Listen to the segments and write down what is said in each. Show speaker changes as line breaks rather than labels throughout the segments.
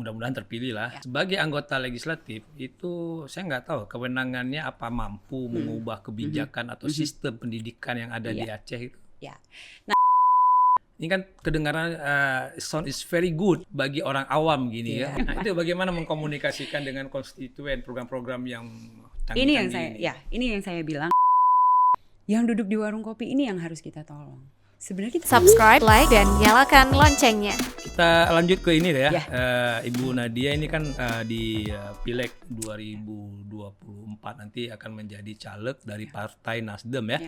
mudah-mudahan terpilih lah.
Ya.
Sebagai anggota legislatif itu saya nggak tahu kewenangannya apa mampu mengubah kebijakan atau sistem pendidikan yang ada di Aceh itu.
Ya.
Ini kan kedengaran sound is very good bagi orang awam gini ya. Nah, itu bagaimana mengkomunikasikan dengan konstituen program-program yang canggih-canggih
ini yang saya bilang. Yang duduk di warung kopi ini yang harus kita tolong. Sebenarnya kita
subscribe, like, dan nyalakan loncengnya.
Kita lanjut ke ini ya. Ibu Nadia ini kan di Pileg 2024 nanti akan menjadi caleg dari Partai Nasdem ya.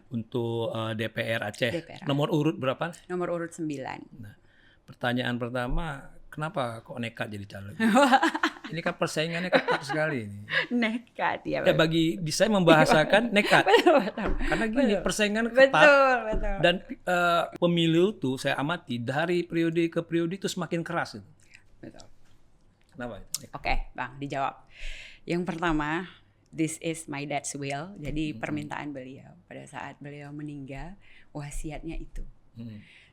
Untuk DPR Aceh. Nomor urut berapa?
Nomor urut 9.
Nah, pertanyaan pertama, kenapa kok nekat jadi caleg? Ini kan persaingannya ketat sekali ini.
Nekat ya.
Bagi saya membahasakan nekat.
Betul.
Karena gini, persaingan ketat.
Betul.
Dan pemilu tuh saya amati dari periode ke periode itu semakin keras itu.
Betul.
Kenapa?
Oke, Bang, dijawab. Yang pertama, this is my dad's will. Jadi permintaan beliau pada saat beliau meninggal, wasiatnya itu.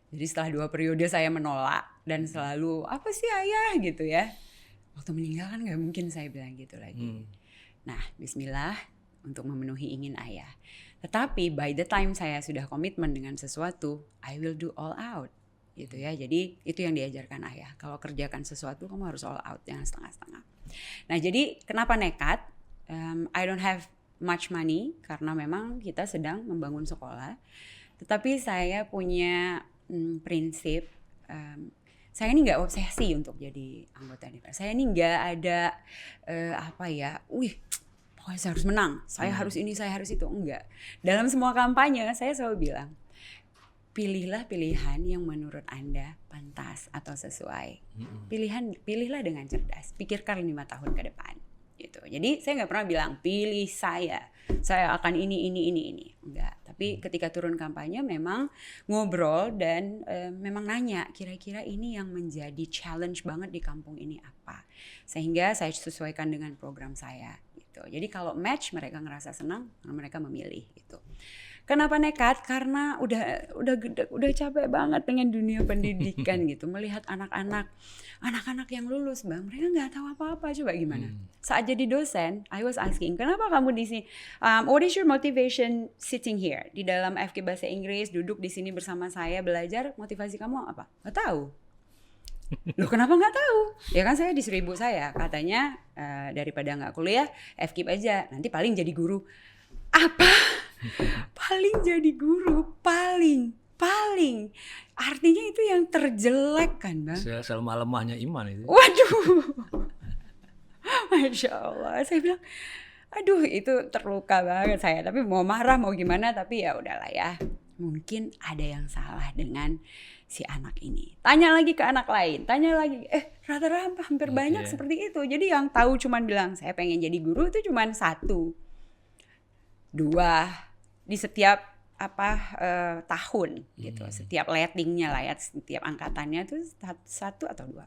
Jadi setelah 2 periode saya menolak dan selalu apa sih ayah gitu ya. Waktu meninggal kan nggak mungkin saya bilang gitu lagi. Nah, bismillah untuk memenuhi ingin ayah. Tetapi by the time saya sudah komitmen dengan sesuatu, I will do all out. Gitu ya. Jadi itu yang diajarkan ayah. Kalau kerjakan sesuatu kamu harus all out, jangan setengah-setengah. Nah, jadi kenapa nekat? I don't have much money karena memang kita sedang membangun sekolah. Tetapi saya punya prinsip. Saya ini nggak obsesi untuk jadi anggota DPR. Saya ini nggak ada pokoknya saya harus menang, saya harus ini, saya harus itu. Enggak. Dalam semua kampanye saya selalu bilang, pilihlah pilihan yang menurut Anda pantas atau sesuai. Pilihlah dengan cerdas. Pikirkan 5 tahun ke depan. Gitu. Jadi saya nggak pernah bilang pilih saya akan ini. Enggak. Tapi ketika turun kampanye memang ngobrol dan memang nanya kira-kira ini yang menjadi challenge banget di kampung ini apa, sehingga saya sesuaikan dengan program saya gitu. Jadi kalau match mereka ngerasa senang, mereka memilih gitu. Kenapa nekat? Karena udah capek banget dengan dunia pendidikan gitu. Melihat anak-anak yang lulus, Bang, mereka nggak tahu apa-apa. Coba gimana? Saat jadi dosen, I was asking, kenapa kamu di sini? What is your motivation sitting here? Di dalam FK Bahasa Inggris, duduk di sini bersama saya belajar, motivasi kamu apa? Nggak tahu. Loh, kenapa nggak tahu? Ya kan saya disuruh ibu saya, katanya daripada nggak kuliah, FK aja, nanti paling jadi guru. Apa? Paling jadi guru, paling. Artinya itu yang terjelek kan, Bang?
Selama lemahnya iman itu.
Waduh. Masya Allah. Saya bilang, aduh itu terluka banget saya. Tapi mau marah, mau gimana, tapi ya udahlah ya. Mungkin ada yang salah dengan si anak ini. Tanya lagi ke anak lain, tanya lagi. Rata-rata hampir banyak seperti itu. Jadi yang tahu cuman bilang, saya pengen jadi guru itu cuman 1, 2 di setiap tahun gitu, setiap lettingnya lah ya, setiap angkatannya tuh 1 atau 2.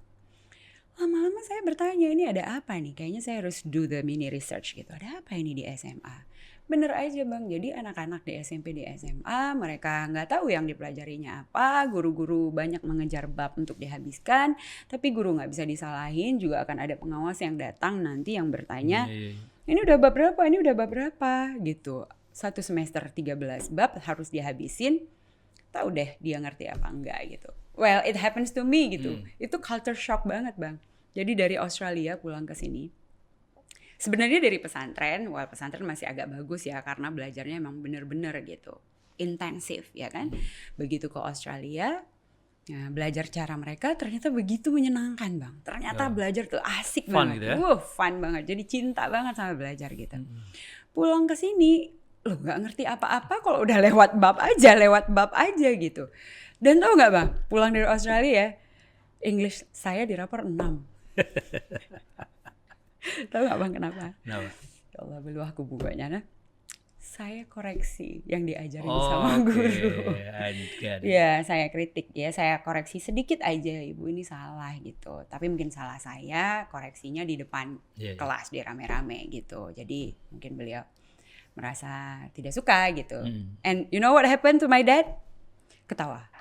Lama-lama saya bertanya, ini ada apa nih? Kayaknya saya harus do the mini research gitu. Ada apa ini di SMA? Bener aja, Bang. Jadi anak-anak di SMP, di SMA mereka nggak tahu yang dipelajarinya apa. Guru-guru banyak mengejar bab untuk dihabiskan, tapi guru nggak bisa disalahin. Juga akan ada pengawas yang datang nanti yang bertanya, ini udah bab berapa? Ini udah bab berapa? Gitu. 1 semester 13 bab harus dihabisin. Tahu deh dia ngerti apa enggak gitu. Well, it happens to me gitu. Itu culture shock banget, Bang. Jadi dari Australia pulang ke sini. Sebenarnya dari pesantren, pesantren masih agak bagus ya karena belajarnya emang bener-bener gitu. Intensif ya kan. Begitu ke Australia, ya, belajar cara mereka ternyata begitu menyenangkan, Bang. Ternyata belajar tuh asik banget.
Gitu ya?
Fun banget. Jadi cinta banget sama belajar gitu. Pulang ke sini, lo nggak ngerti apa-apa kalau udah lewat bab aja gitu. Dan tau nggak, Bang, pulang dari Australia English saya di rapor 6. Tahu nggak, Bang, kenapa? Ya Allah, beluah aku bukanya. Nah, saya koreksi yang diajarin sama guru. Ya, saya kritik ya, saya koreksi sedikit aja, Ibu ini salah gitu. Tapi mungkin salah saya, koreksinya di depan kelas di rame-rame gitu. Jadi mungkin beliau merasa tidak suka gitu. And you know what happened to my dad? Ketawa.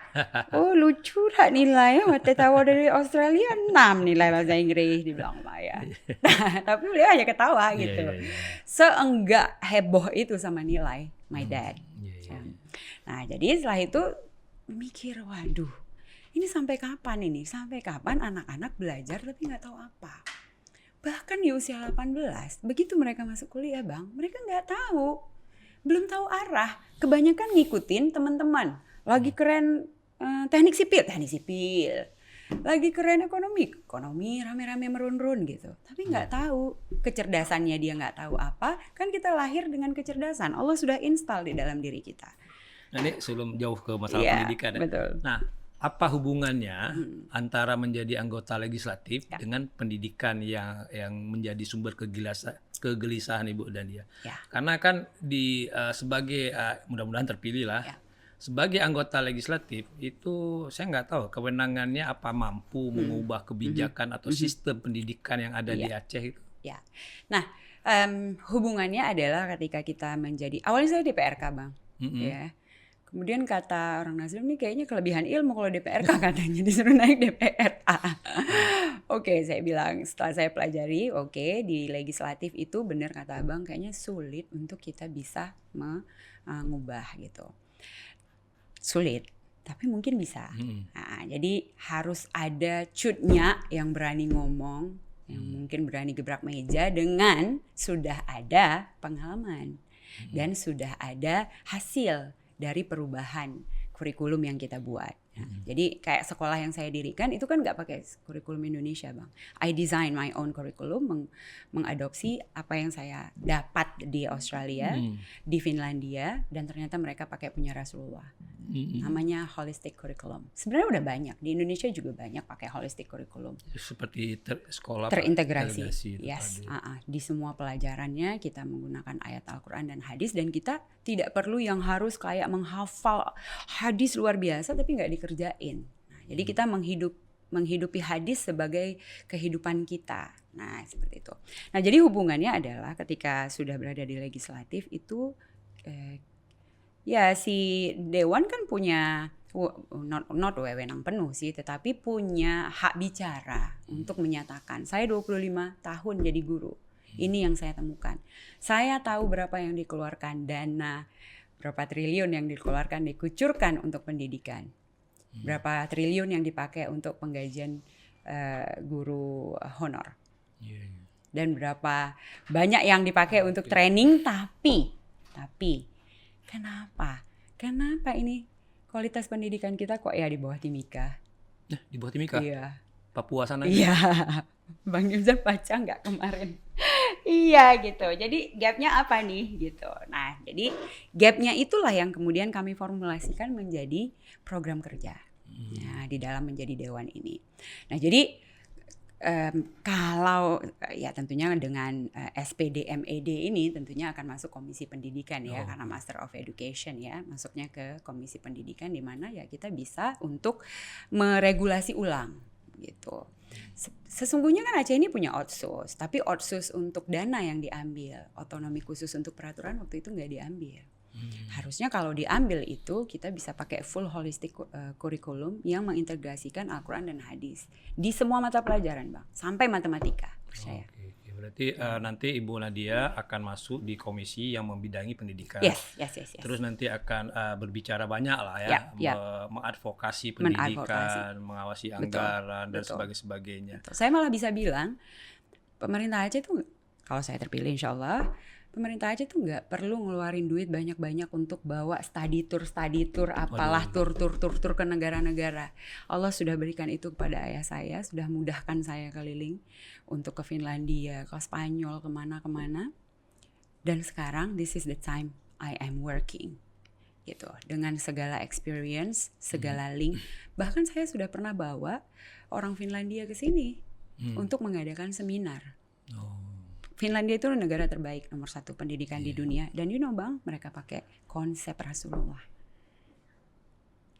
Oh lucu lah nilainya, waktu tahu dari Australia 6 nilai bahasa Inggris, dibilang lumayan. Nah, tapi beliau hanya ketawa gitu. Seenggak heboh itu sama nilai, my dad. Nah jadi setelah itu mikir, waduh ini sampai kapan ini? Sampai kapan anak-anak belajar tapi nggak tahu apa? Bahkan di usia 18, begitu mereka masuk kuliah bang, mereka nggak tahu. Belum tahu arah. Kebanyakan ngikutin teman-teman. Lagi keren teknik sipil. Lagi keren ekonomi rame-rame merun-run gitu. Tapi nggak tahu kecerdasannya, dia nggak tahu apa. Kan kita lahir dengan kecerdasan. Allah sudah install di dalam diri kita.
Nah, ini sebelum jauh ke masalah pendidikan.
Betul.
Nah, apa hubungannya antara menjadi anggota legislatif dengan pendidikan yang menjadi sumber kegelisahan Ibu dan dia? Karena kan sebagai mudah-mudahan terpilih lah. Sebagai anggota legislatif itu saya nggak tahu kewenangannya apa mampu mengubah kebijakan atau sistem pendidikan yang ada di Aceh itu.
Ya. Nah, hubungannya adalah ketika kita menjadi, awalnya saya DPRK bang, ya. Kemudian kata orang Nasdem ini kayaknya kelebihan ilmu kalau DPRK katanya, disuruh naik DPRA. Oke, saya bilang setelah saya pelajari, di legislatif itu benar kata abang kayaknya sulit untuk kita bisa mengubah gitu. Sulit, tapi mungkin bisa. Nah, jadi harus ada cutnya yang berani ngomong, yang mungkin berani gebrak meja dengan sudah ada pengalaman dan sudah ada hasil dari perubahan kurikulum yang kita buat. Nah, jadi kayak sekolah yang saya dirikan itu kan nggak pakai kurikulum Indonesia bang. I design my own kurikulum, mengadopsi apa yang saya dapat di Australia, di Finlandia, dan ternyata mereka pakai punya Rasulullah. Namanya holistic curriculum. Sebenarnya udah banyak di Indonesia juga banyak pakai holistic curriculum.
Seperti sekolah
terintegrasi. Yes, di semua pelajarannya kita menggunakan ayat Al-Quran dan hadis, dan kita tidak perlu yang harus kayak menghafal hadis luar biasa tapi nggak dikerjain. Nah, jadi kita menghidupi hadis sebagai kehidupan kita. Nah, seperti itu. Nah, jadi hubungannya adalah ketika sudah berada di legislatif itu si Dewan kan punya not wewenang penuh sih, tetapi punya hak bicara untuk menyatakan saya 25 tahun jadi guru. Ini yang saya temukan. Saya tahu berapa yang dikeluarkan dana, berapa triliun yang dikeluarkan, dikucurkan untuk pendidikan. Berapa triliun yang dipakai untuk penggajian guru honor. Dan berapa banyak yang dipakai untuk training, tapi Kenapa ini kualitas pendidikan kita kok ya di bawah Timika?
Di bawah Timika?
Iya.
Papua sana?
Iya. Bang Yusuf baca nggak kemarin? Iya gitu. Jadi gapnya apa nih gitu. Nah jadi gapnya itulah yang kemudian kami formulasikan menjadi program kerja. Nah di dalam menjadi Dewan ini. Nah jadi kalau ya tentunya dengan SPD MED ini tentunya akan masuk Komisi Pendidikan ya, karena Master of Education ya, masuknya ke Komisi Pendidikan di mana ya kita bisa untuk meregulasi ulang gitu. Sesungguhnya kan Aceh ini punya Otsus, tapi Otsus untuk dana yang diambil, otonomi khusus untuk peraturan waktu itu nggak diambil. Harusnya kalau diambil itu kita bisa pakai full holistic curriculum yang mengintegrasikan Al-Quran dan hadis di semua mata pelajaran bang, sampai matematika. Percaya.
Berarti nanti Ibu Nadia akan masuk di komisi yang membidangi pendidikan.
Yes.
Terus nanti akan berbicara banyak lah ya, mengadvokasi pendidikan, mengawasi anggaran dan sebagainya.
Saya malah bisa bilang pemerintah Aceh tuh kalau saya terpilih insya Allah, pemerintah Aceh tuh nggak perlu ngeluarin duit banyak-banyak untuk bawa study tour apalah tur ke negara-negara. Allah sudah berikan itu kepada ayah saya, sudah mudahkan saya keliling untuk ke Finlandia, ke Spanyol, kemana-kemana. Dan sekarang this is the time I am working gitu, dengan segala experience, segala link. Bahkan saya sudah pernah bawa orang Finlandia ke sini untuk mengadakan seminar. Finlandia itu negara terbaik nomor 1 pendidikan di dunia, dan bang, mereka pakai konsep Rasulullah.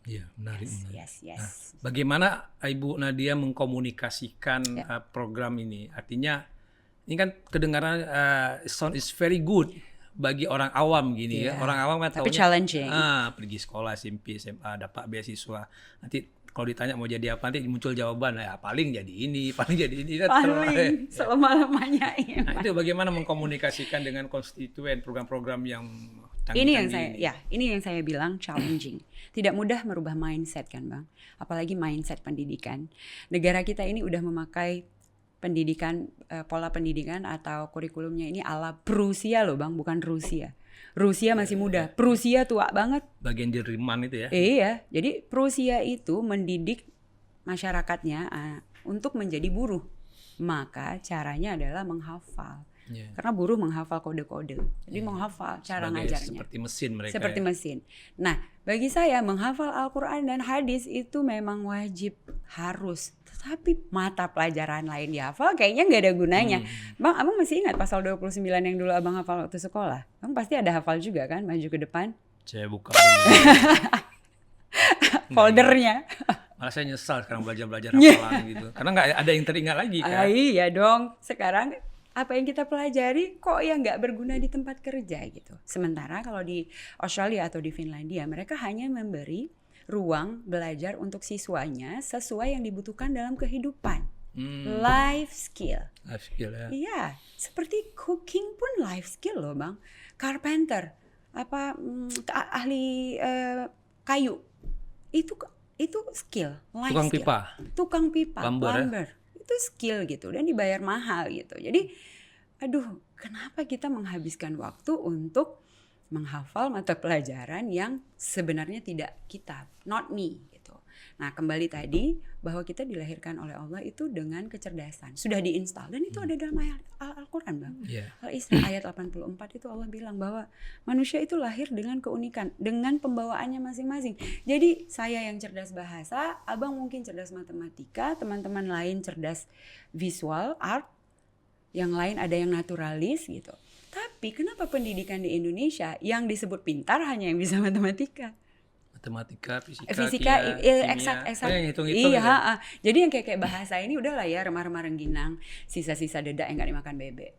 Iya, menarik.
Yes.
Nah, bagaimana Ibu Nadia mengkomunikasikan program ini? Artinya ini kan kedengaran sound is very good bagi orang awam gini ya. Orang awam kan
tapi
taunya
challenging.
Pergi sekolah SMP, SMA, dapat beasiswa. Nanti kalau ditanya mau jadi apa, nanti muncul jawaban ya paling jadi ini, paling jadi ini.
Paling selama-lamanya.
Nah, itu bagaimana mengkomunikasikan dengan konstituen program-program yang
ini yang saya bilang challenging. Tidak mudah merubah mindset kan Bang. Apalagi mindset pendidikan. Negara kita ini udah memakai pendidikan, pola pendidikan atau kurikulumnya ini ala Prusia loh Bang, bukan Rusia. Rusia masih muda, Prusia tua banget.
Bagian Jerman itu ya.
Iya, jadi Prusia itu mendidik masyarakatnya untuk menjadi buruh. Maka caranya adalah menghafal. Karena buruh menghafal kode-kode. Jadi menghafal cara ngajarnya.
Seperti mesin mereka.
Seperti mesin. Nah, bagi saya menghafal Al-Quran dan hadis itu memang wajib, harus. Tetapi mata pelajaran lain dihafal kayaknya nggak ada gunanya. Bang, abang masih ingat pasal 29 yang dulu abang hafal waktu sekolah? Abang pasti ada hafal juga kan, maju ke depan?
Saya buka
foldernya.
Malah saya nyesal sekarang belajar hafalan gitu. Karena nggak ada yang teringat lagi kan.
Iya dong, sekarang apa yang kita pelajari kok yang nggak berguna di tempat kerja gitu. Sementara kalau di Australia atau di Finlandia mereka hanya memberi ruang belajar untuk siswanya sesuai yang dibutuhkan dalam kehidupan. Life skill.
Life skill ya.
Iya, seperti cooking pun life skill loh Bang. Carpenter, ahli kayu, itu skill. Life
Tukang
skill.
pipa.
Tukang pipa,
plumber.
Itu skill gitu dan dibayar mahal gitu. Jadi, aduh, kenapa kita menghabiskan waktu untuk menghafal mata pelajaran yang sebenarnya tidak kita, not me gitu. Nah, kembali tadi bahwa kita dilahirkan oleh Allah itu dengan kecerdasan. Sudah diinstal dan itu ada dalam ayat Al-Qur'an, Bang. Al-Isra ayat 84 itu Allah bilang bahwa manusia itu lahir dengan keunikan, dengan pembawaannya masing-masing. Jadi, saya yang cerdas bahasa, Abang mungkin cerdas matematika, teman-teman lain cerdas visual, art, yang lain ada yang naturalis gitu. Tapi kenapa pendidikan di Indonesia yang disebut pintar hanya yang bisa matematika?
Matematika, fisika,
eksak.
yang hitung-hitung.
Iya,
gitu.
Jadi yang kayak bahasa ini udahlah ya, remah-remah rengginang, sisa-sisa dedak yang gak dimakan bebek.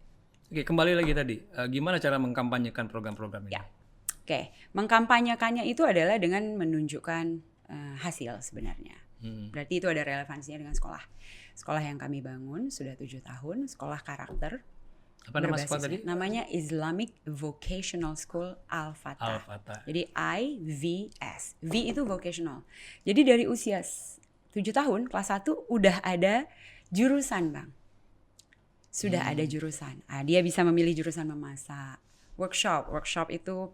Oke, kembali lagi tadi. Gimana cara mengkampanyekan program-program ini?
Ya. Oke, mengkampanyekannya itu adalah dengan menunjukkan hasil sebenarnya. Berarti itu ada relevansinya dengan sekolah. Sekolah yang kami bangun sudah 7 tahun, sekolah karakter.
Apa nama sekolah tadi?
Namanya Islamic Vocational School Al-Fatah. Jadi IVS. V itu vocational. Jadi dari usia 7 tahun, kelas 1 udah ada jurusan, Bang. Sudah ada jurusan. Dia bisa memilih jurusan memasak. Workshop itu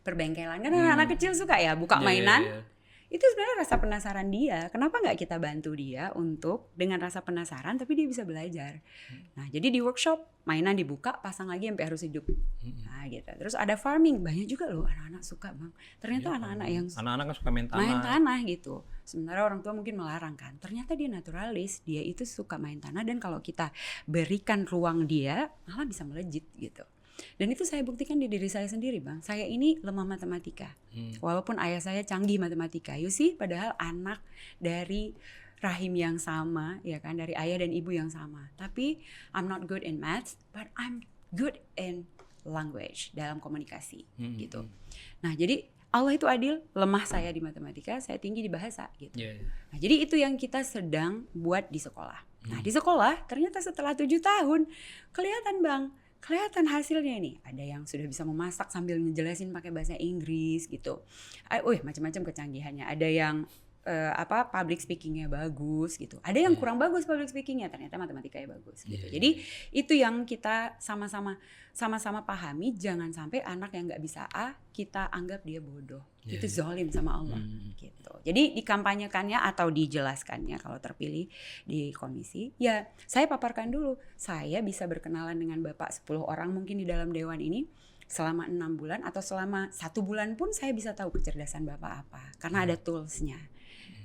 perbengkelan. Kan anak-anak kecil suka ya buka mainan. Itu sebenarnya rasa penasaran dia. Kenapa nggak kita bantu dia untuk dengan rasa penasaran tapi dia bisa belajar. Nah, jadi di workshop mainan dibuka, pasang lagi sampai harus hidup. Nah, gitu. Terus ada farming, banyak juga loh anak-anak suka, Bang. Ternyata anak-anak kan suka main tanah gitu. Sementara orang tua mungkin melarang kan. Ternyata dia naturalis, dia itu suka main tanah dan kalau kita berikan ruang dia, malah bisa melejit gitu. Dan itu saya buktikan di diri saya sendiri, Bang. Saya ini lemah matematika. Walaupun ayah saya canggih matematika. You see, padahal anak dari rahim yang sama, ya kan, dari ayah dan ibu yang sama. Tapi I'm not good in maths, but I'm good in language, dalam komunikasi gitu. Nah, jadi Allah itu adil, lemah saya di matematika, saya tinggi di bahasa gitu. Nah, jadi itu yang kita sedang buat di sekolah. Nah, di sekolah ternyata setelah 7 tahun kelihatan, Bang. Kelihatan hasilnya nih. Ada yang sudah bisa memasak sambil ngejelasin pakai bahasa Inggris gitu. Macam-macam kecanggihannya. Ada yang public speakingnya bagus gitu. Ada yang kurang bagus public speakingnya, ternyata matematikanya bagus gitu. Jadi itu yang kita sama-sama pahami. Jangan sampai anak yang nggak bisa A kita anggap dia bodoh. Itu zolim sama Allah gitu. Jadi dikampanyekannya atau dijelaskannya kalau terpilih di komisi, ya saya paparkan dulu. Saya bisa berkenalan dengan Bapak 10 orang mungkin di dalam dewan ini selama 6 bulan atau selama 1 bulan pun saya bisa tahu kecerdasan Bapak apa karena ada toolsnya.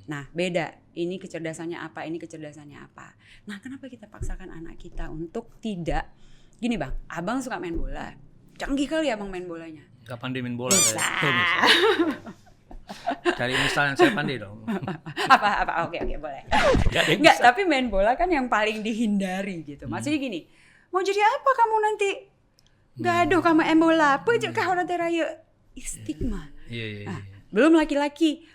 Nah, beda. Ini kecerdasannya apa, ini kecerdasannya apa. Nah, kenapa kita paksakan anak kita untuk tidak? Gini, Bang, Abang suka main bola. Canggih kali Abang main bolanya.
Gak pandai main bola. Cari misal yang saya pandai dong.
Apa? Oke, boleh. Enggak, tapi main bola kan yang paling dihindari gitu. Maksudnya gini, mau jadi apa kamu nanti? Gaduh kamu embola, pujuk kah orang teraya. Stigma.
Iya.
Belum laki-laki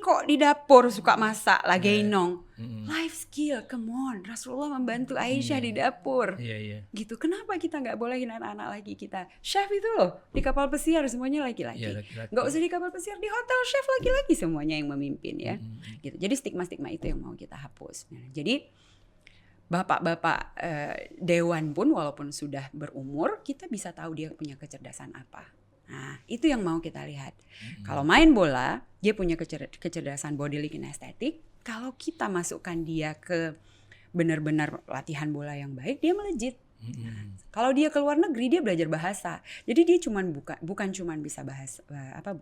kok di dapur suka masak lagi nong. Life skill, come on. Rasulullah membantu Aisyah di dapur.
Iya.
Gitu. Kenapa kita nggak bolehin anak-anak lagi kita? Chef itu loh di kapal pesiar semuanya laki-laki.
Iya, laki-laki.
Nggak usah di kapal pesiar, di hotel chef laki-laki semuanya yang memimpin ya. Gitu. Jadi stigma-stigma itu yang mau kita hapus. Jadi bapak-bapak dewan pun walaupun sudah berumur, kita bisa tahu dia punya kecerdasan apa. Nah, itu yang mau kita lihat. Kalau main bola, dia punya kecerdasan body kinestetik. Kalau kita masukkan dia ke benar-benar latihan bola yang baik, dia melejit. Nah, kalau dia ke luar negeri, dia belajar bahasa. Jadi dia bukan cuman bisa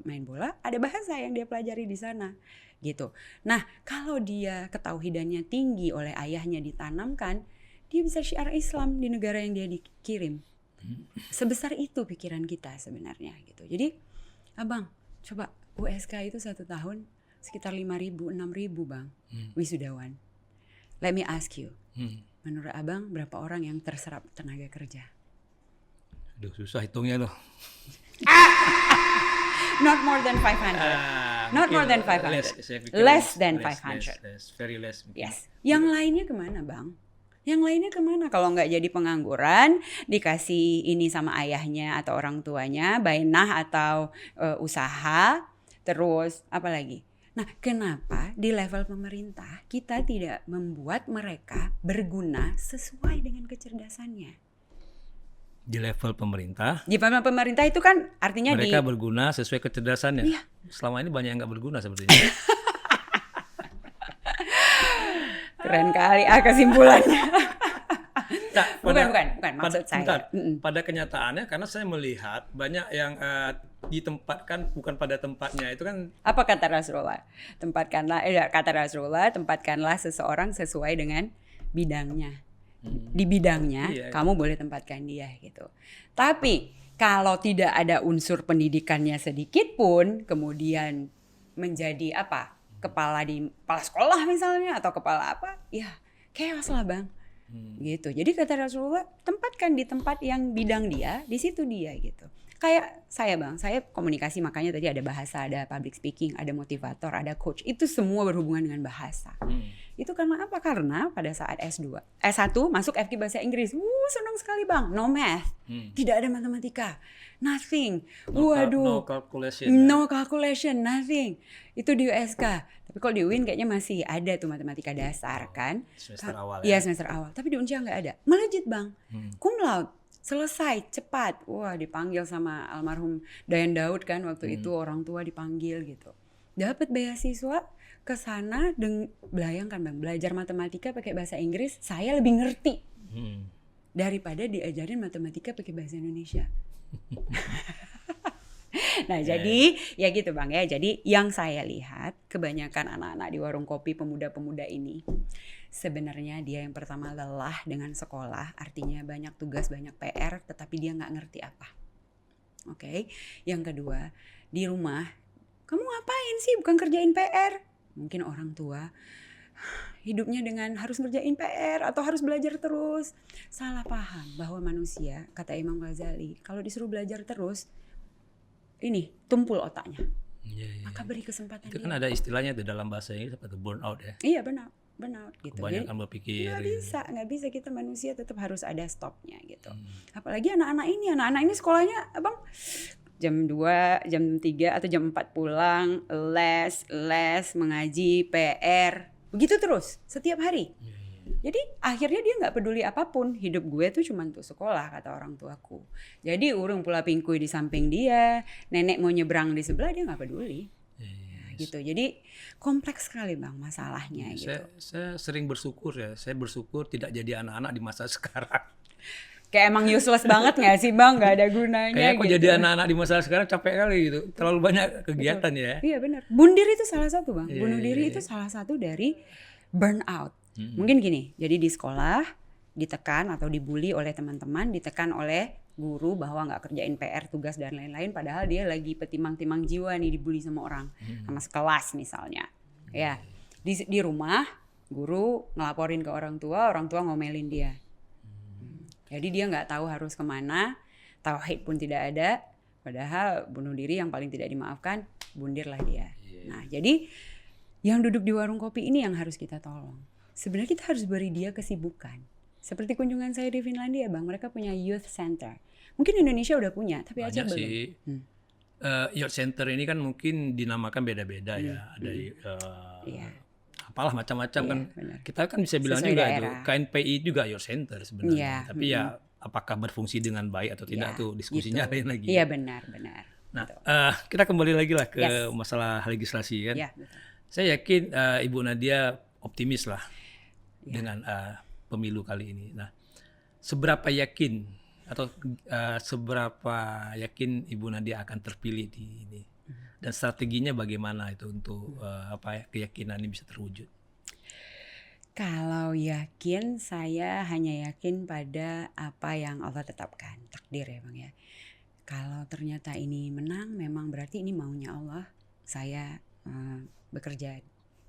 main bola, ada bahasa yang dia pelajari di sana. Gitu. Nah, kalau dia ketauhidannya tinggi oleh ayahnya ditanamkan, dia bisa syiar Islam di negara yang dia dikirim. Sebesar itu pikiran kita sebenarnya gitu. Jadi abang coba USK itu 1 tahun sekitar 5.000, 6.000 bang wisudawan. Let me ask you, menurut abang berapa orang yang terserap tenaga kerja?
Aduh susah hitungnya loh.
Not more than 500. Not more than 500. Less than 500.
Very less.
Yes. Yang lainnya kemana bang? Yang lainnya kemana? Kalau nggak jadi pengangguran, dikasih ini sama ayahnya atau orang tuanya, bainah atau usaha, terus apa lagi? Nah, kenapa di level pemerintah kita tidak membuat mereka berguna sesuai dengan kecerdasannya?
Di level pemerintah?
Di level pemerintah itu kan artinya
mereka berguna sesuai kecerdasannya.
Iya.
Selama ini banyak yang nggak berguna sepertinya.
Keren kali kesimpulannya.
Nah,
bukan maksud saya.
Pada kenyataannya karena saya melihat banyak yang ditempatkan bukan pada tempatnya itu kan.
Apa kata Rasulullah? Tempatkanlah seseorang sesuai dengan bidangnya. Di bidangnya kamu boleh tempatkan dia gitu. Tapi kalau tidak ada unsur pendidikannya sedikit pun, kemudian menjadi kepala sekolah misalnya atau kepala ya chaos lah bang. Gitu. Jadi kata Rasulullah, tempatkan di tempat yang bidang dia, di situ dia gitu. Kayak saya bang, saya komunikasi, makanya tadi ada bahasa, ada public speaking, ada motivator, ada coach. Itu semua berhubungan dengan bahasa. Itu karena apa? Karena pada saat S1 masuk FK bahasa Inggris. Senang sekali bang. No math. Tidak ada matematika. Nothing.
No calculation.
No calculation, nothing. Itu di USK. Tapi kalau di UIN kayaknya masih ada tuh matematika dasar kan.
Semester awal
Iya, semester awal. Tapi di Unsya nggak ada. Melejit bang. Cum laude. Selesai cepat. Wah, dipanggil sama almarhum Dayan Daud kan waktu itu, orang tua dipanggil gitu. Dapat beasiswa ke sana, bayangkan bang, belajar matematika pakai bahasa Inggris, saya lebih ngerti daripada diajarin matematika pakai bahasa Indonesia. Nah jadi ya gitu bang ya. Jadi yang saya lihat kebanyakan anak-anak di warung kopi, pemuda-pemuda ini sebenarnya dia yang pertama lelah dengan sekolah, artinya banyak tugas, banyak PR, tetapi dia nggak ngerti apa. Oke. Yang kedua, di rumah, kamu ngapain sih? Bukan kerjain PR. Mungkin orang tua hidupnya dengan harus ngerjain PR atau harus belajar terus. Salah paham bahwa manusia, kata Imam Ghazali, kalau disuruh belajar terus, ini tumpul otaknya. Maka beri kesempatan
itu
dia.
Kan ada istilahnya tuh dalam bahasa Inggris seperti burnout ya.
Iya benar gitu.
Kebanyakan berpikir.
Nggak bisa kita manusia tetap harus ada stopnya gitu. Apalagi anak-anak ini sekolahnya abang jam 2, jam 3 atau jam 4 pulang, les, mengaji, PR, begitu terus setiap hari. Jadi akhirnya dia nggak peduli apapun, hidup gue tuh cuma untuk sekolah kata orang tuaku. Jadi urung pula pingkui di samping dia, nenek mau nyebrang di sebelah dia nggak peduli. Gitu. Jadi kompleks sekali bang masalahnya gitu.
Saya sering bersyukur ya. Saya bersyukur tidak jadi anak-anak di masa sekarang.
Kayak emang useless banget nggak sih bang? Nggak ada gunanya.
Kayak aku
gitu.
jadi anak-anak di masa sekarang capek kali gitu. Terlalu banyak kegiatan. Betul. Ya.
Iya benar. Bunuh diri itu salah satu bang. Bunuh diri itu salah satu dari burnout. Mungkin gini. Jadi di sekolah ditekan atau dibully oleh teman-teman, ditekan oleh guru bahwa nggak kerjain PR, tugas dan lain-lain, padahal dia lagi petimang-timang jiwa nih, dibully sama orang, sama sekelas misalnya. Ya, di rumah guru ngelaporin ke orang tua ngomelin dia. Jadi dia nggak tahu harus kemana, tauhid pun tidak ada, padahal bunuh diri yang paling tidak dimaafkan, bundirlah dia. Nah, jadi yang duduk di warung kopi ini yang harus kita tolong. Sebenarnya kita harus beri dia kesibukan. Seperti kunjungan saya di Finlandia, Bang, mereka punya youth center. Mungkin Indonesia udah punya, tapi Aceh belum.
Sih. Youth center ini kan mungkin dinamakan beda-beda ya. Ada apalah macam-macam kan.
Benar.
Kita kan bisa bilang
Sesuai
juga
daerah.
itu KNPI juga youth center sebenarnya.
Iya,
Tapi ya apakah berfungsi dengan baik atau tidak tuh diskusinya lain lagi.
Iya, benar.
Nah, kita kembali lagi lah ke masalah legislasi kan.
Iya, betul.
Saya yakin Ibu Nadia optimis lah dengan pemilu kali ini. Nah, seberapa yakin atau seberapa yakin Ibu Nadia akan terpilih di ini? Dan strateginya bagaimana itu untuk keyakinan ini bisa terwujud?
Kalau yakin, saya hanya yakin pada apa yang Allah tetapkan, takdir ya Bang ya. Kalau ternyata ini menang, memang berarti ini maunya Allah. Saya bekerja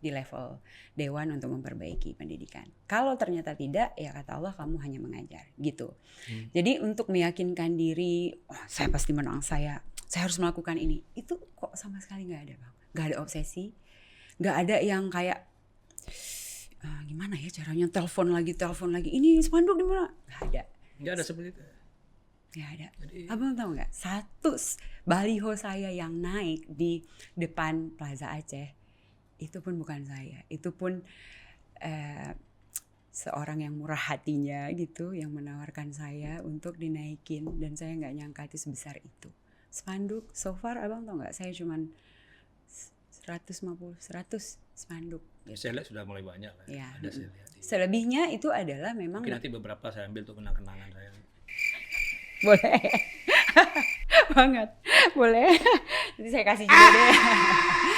di level dewan untuk memperbaiki pendidikan. Kalau ternyata tidak, ya kata Allah kamu hanya mengajar gitu. Jadi untuk meyakinkan diri, saya pasti menang, saya harus melakukan ini. Itu kok sama sekali nggak ada Bang. Nggak ada obsesi, nggak ada yang kayak gimana ya caranya telepon lagi ini spanduk di mana? Nggak ada.
Nggak ada seperti itu.
Nggak ada. Abang tahu nggak? Satu baliho saya yang naik di depan Plaza Aceh itu pun bukan saya. Itu pun seorang yang murah hatinya gitu yang menawarkan saya untuk dinaikin dan saya nggak nyangka itu sebesar itu. Spanduk so far abang tahu nggak? Saya cuman 100 spanduk.
Gitu. Saya lihat sudah mulai banyak lah.
Ya.
Ada saya lihat.
Selebihnya itu adalah memang.
Mungkin nanti beberapa saya ambil untuk kenang-kenangan saya.
Boleh. Banget. Boleh. Nanti saya kasih juga deh.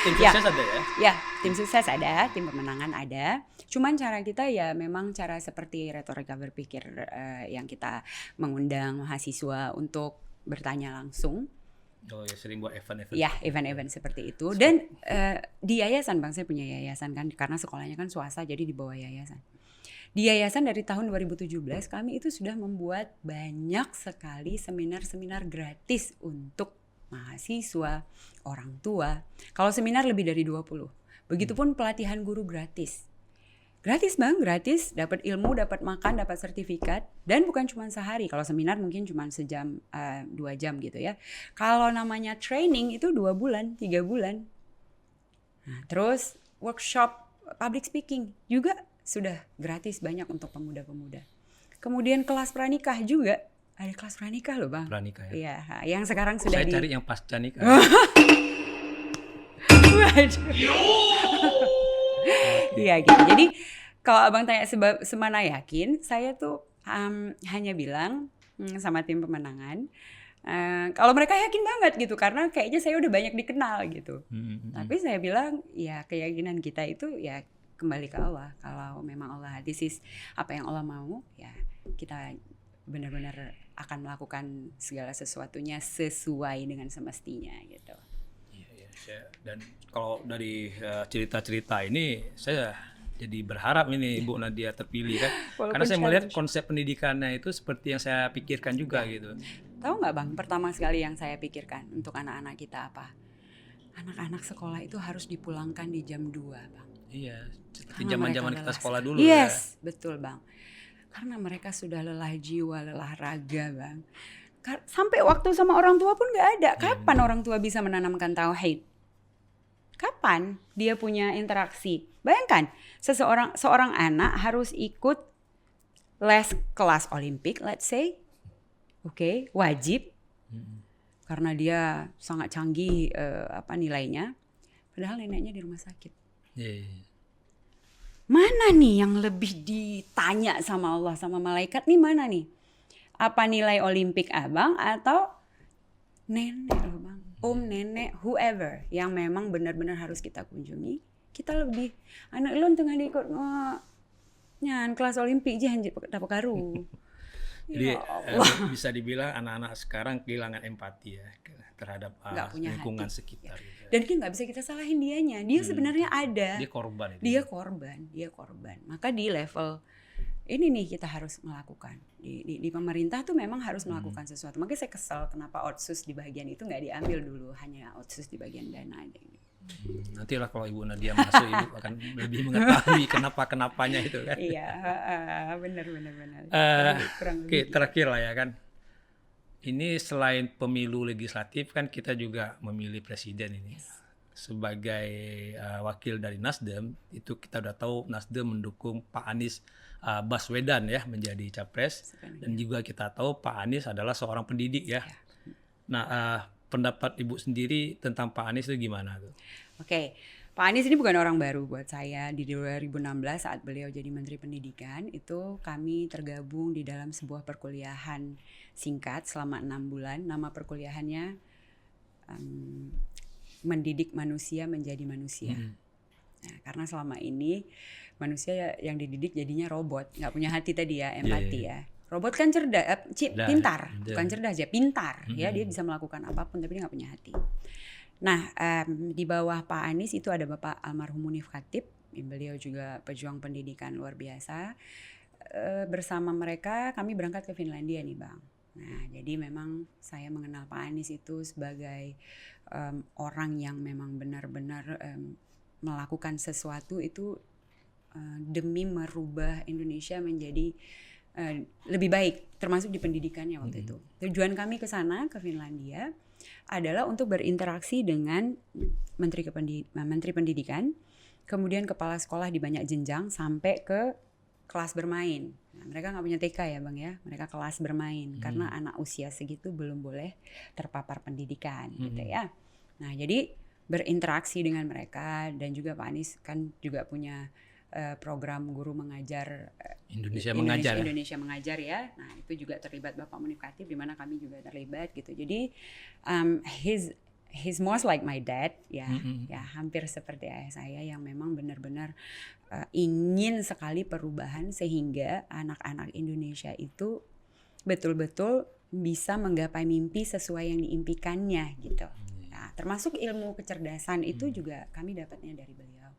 Tim sukses ada ya?
Ya, tim sukses ada, tim pemenangan ada. Cuman cara kita ya memang cara seperti retorika berpikir yang kita mengundang mahasiswa untuk bertanya langsung.
Oh ya, sering buat event-event.
Ya, event-event seperti itu. Dan di yayasan Bang, saya punya yayasan kan, karena sekolahnya kan swasta jadi di bawah yayasan. Di yayasan dari tahun 2017 kami itu sudah membuat banyak sekali seminar-seminar gratis untuk mahasiswa, orang tua. Kalau seminar lebih dari 20. Begitupun pelatihan guru gratis. Gratis Bang, gratis, dapat ilmu, dapat makan, dapat sertifikat, dan bukan cuma sehari. Kalau seminar mungkin cuma sejam, 2 jam gitu ya. Kalau namanya training itu 2 bulan, 3 bulan. Nah, terus workshop public speaking juga sudah gratis banyak untuk pemuda-pemuda. Kemudian kelas pranikah juga, ada kelas pranikah loh Bang.
Pranikah ya?
Iya, yang sekarang sudah
saya cari yang pasca nikah.
Iya gitu. Jadi kalau abang tanya semana yakin, saya tuh hanya bilang sama tim pemenangan, kalau mereka yakin banget gitu, karena kayaknya saya udah banyak dikenal gitu. Tapi saya bilang ya keyakinan kita itu ya kembali ke Allah. Kalau memang Allah, this is apa yang Allah mau, ya kita benar-benar akan melakukan segala sesuatunya sesuai dengan semestinya gitu.
Dan kalau dari cerita-cerita ini saya jadi berharap ini Bu Nadia terpilih kan. Karena saya melihat konsep pendidikannya itu seperti yang saya pikirkan juga gitu.
Tahu nggak Bang, pertama sekali yang saya pikirkan untuk anak-anak kita apa? Anak-anak sekolah itu harus dipulangkan di jam 2 Bang.
Iya, seperti zaman-zaman kita sekolah dulu
yes, ya. Betul Bang. Karena mereka sudah lelah jiwa, lelah raga Bang. Sampai waktu sama orang tua pun nggak ada. Kapan orang tua bisa menanamkan tauhid? Kapan dia punya interaksi? Bayangkan, seorang anak harus ikut les kelas Olimpik, let's say, oke, wajib, karena dia sangat canggih nilainya, padahal neneknya di rumah sakit. Mana nih yang lebih ditanya sama Allah sama malaikat nih, mana nih? Apa nilai Olimpik abang atau nenek loh Bang? Om, nenek, whoever yang memang benar-benar harus kita kunjungi, kita lebih anak lu tengah diikut nyan kelas Olimpik je hanjit dapat karu.
Jadi bisa dibilang anak-anak sekarang kehilangan empati ya terhadap lingkungan sekitar. Gitu.
Dan nggak bisa kita salahin dianya. Dia sebenarnya ada.
Dia korban.
Dia korban. Maka di level ini nih kita harus melakukan di pemerintah tuh memang harus melakukan sesuatu. Makanya saya kesel kenapa otsus di bagian itu nggak diambil dulu, hanya otsus di bagian dana aja.
Nantilah kalau Ibu Nadia masuk, Ibu akan lebih mengetahui kenapanya itu kan.
Iya, benar.
Oke, terakhir lah ya kan. Ini selain pemilu legislatif kan kita juga memilih presiden ini. Sebagai wakil dari Nasdem, itu kita udah tahu Nasdem mendukung Pak Anies Baswedan ya menjadi capres. Dan juga kita tahu Pak Anies adalah seorang pendidik ya. Nah, pendapat Ibu sendiri tentang Pak Anies itu gimana tuh?
Oke, Pak Anies ini bukan orang baru buat saya. Di 2016 saat beliau jadi Menteri Pendidikan, itu kami tergabung di dalam sebuah perkuliahan singkat selama 6 bulan. Nama perkuliahannya Mendidik Manusia Menjadi Manusia. Nah, karena selama ini manusia yang dididik jadinya robot, nggak punya hati tadi ya, empati ya. Robot kan cerdas, pintar, bukan cerdas ya, pintar ya, dia bisa melakukan apapun tapi dia nggak punya hati. Nah, di bawah Pak Anies itu ada Bapak almarhum Munif Khatib, beliau juga pejuang pendidikan luar biasa. Bersama mereka kami berangkat ke Finlandia nih Bang. Nah, jadi memang saya mengenal Pak Anies itu sebagai orang yang memang benar-benar melakukan sesuatu itu demi merubah Indonesia menjadi lebih baik, termasuk di pendidikannya waktu itu. Tujuan kami ke sana, ke Finlandia, adalah untuk berinteraksi dengan Menteri Pendidikan, kemudian kepala sekolah di banyak jenjang sampai ke kelas bermain. Nah, mereka nggak punya TK ya Bang ya, mereka kelas bermain karena anak usia segitu belum boleh terpapar pendidikan gitu ya. Nah, jadi berinteraksi dengan mereka, dan juga Pak Anies kan juga punya program guru mengajar Indonesia mengajar ya. Nah, itu juga terlibat Bapak Munif Khatib, di mana kami juga terlibat gitu. Jadi he's most like my dad ya. Ya, hampir seperti ayah saya yang memang benar-benar ingin sekali perubahan sehingga anak-anak Indonesia itu betul-betul bisa menggapai mimpi sesuai yang diimpikannya gitu. Nah, termasuk ilmu kecerdasan itu juga kami dapatnya dari beliau.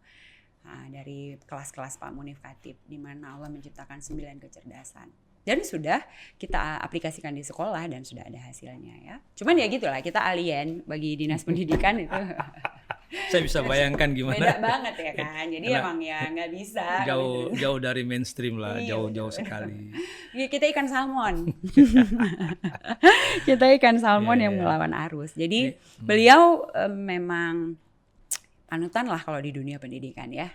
Nah, dari kelas-kelas Pak Munif Khatib, di mana Allah menciptakan 9 kecerdasan. Dan sudah kita aplikasikan di sekolah dan sudah ada hasilnya ya. Cuman ya gitulah, kita alien bagi dinas pendidikan itu.
Saya bisa bayangkan gimana.
Beda banget ya kan. Jadi emang ya nggak bisa.
Jauh dari mainstream lah, jauh sekali.
Kita ikan salmon. Kita ikan salmon yang melawan arus. Jadi beliau memang panutan lah kalau di dunia pendidikan ya.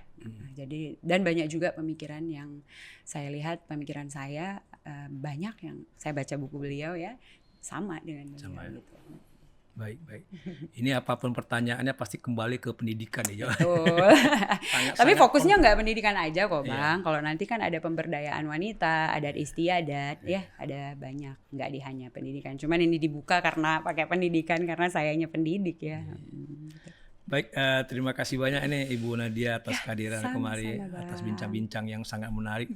Jadi dan banyak juga pemikiran yang saya lihat, pemikiran saya banyak yang saya baca buku beliau ya sama dengan beliau gitu.
Baik. Ini apapun pertanyaannya pasti kembali ke pendidikan ya.
Betul. Tapi fokusnya nggak pendidikan aja kok Bang. Kalau nanti kan ada pemberdayaan wanita, adat istiadat ya, ada banyak. Nggak hanya pendidikan. Cuman ini dibuka karena pakai pendidikan karena sayanya pendidik ya.
Baik, terima kasih banyak ini Ibu Nadia atas kehadiran kemari, atas bincang-bincang yang sangat menarik.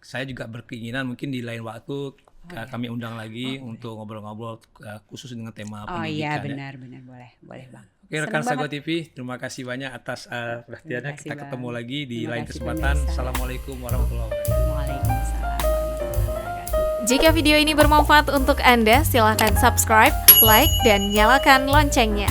Saya juga berkeinginan mungkin di lain waktu kami undang lagi untuk ngobrol-ngobrol khusus dengan tema pendidikan. Oh iya,
benar, boleh Bang.
Oke, rekan Sago TV, terima kasih banyak atas perhatiannya. Kita ketemu lagi di lain kesempatan. Assalamualaikum warahmatullahi wabarakatuh.
Waalaikumsalam.
Jika video ini bermanfaat untuk Anda, silakan subscribe, like, dan nyalakan loncengnya.